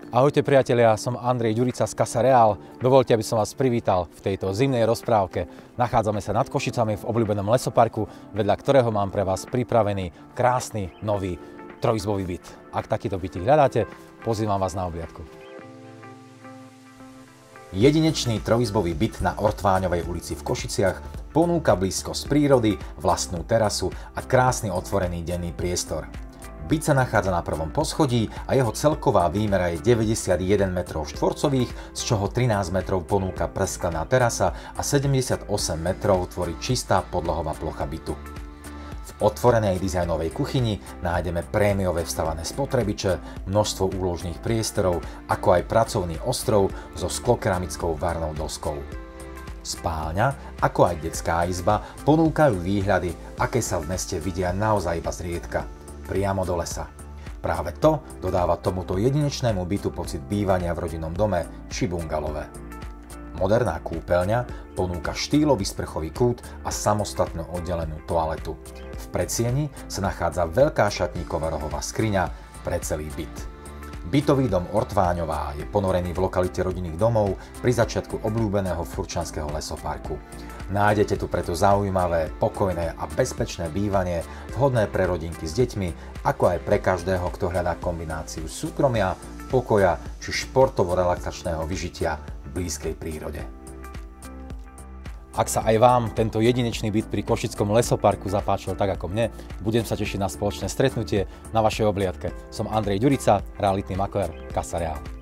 Ahojte priatelia, som Andrej Ďurica z Casa Real. Dovoľte, aby som vás privítal v tejto zimnej rozprávke. Nachádzame sa nad Košicami v obľúbenom lesoparku, vedľa ktorého mám pre vás pripravený krásny nový trojizbový byt. Ak takýto bytík hľadáte, pozývam vás na obliadku. Jedinečný trojizbový byt na Ortváňovej ulici v Košiciach ponúka blízkosť prírody, vlastnú terasu a krásny otvorený denný priestor. Byt sa nachádza na prvom poschodí a jeho celková výmera je 91 metrov štvorcových, z čoho 13 metrov ponúka presklená terasa a 78 metrov tvorí čistá podlahová plocha bytu. V otvorenej dizajnovej kuchyni nájdeme prémiové vstavané spotrebiče, množstvo úložných priestorov, ako aj pracovný ostrov so sklokeramickou varnou doskou. Spálňa, ako aj detská izba ponúkajú výhľady, aké sa v meste vidia naozaj iba zriedka, priamo do lesa. Práve to dodáva tomuto jedinečnému bytu pocit bývania v rodinnom dome či bungalove. Moderná kúpeľňa ponúka štýlový sprchový kút a samostatnú oddelenú toaletu. V predsieni sa nachádza veľká šatníková rohová skriňa pre celý byt. Bytový dom Ortváňová je ponorený v lokalite rodinných domov pri začiatku obľúbeného Furčanského lesoparku. Nájdete tu preto zaujímavé, pokojné a bezpečné bývanie, vhodné pre rodinky s deťmi, ako aj pre každého, kto hľadá kombináciu súkromia, pokoja či športovo-relaxačného vyžitia v blízkej prírode. Ak sa aj vám tento jedinečný byt pri Košickom lesoparku zapáčil tak ako mne, budem sa tešiť na spoločné stretnutie na vašej obliadke. Som Andrej Ďurica, realitný maklér Casa Real.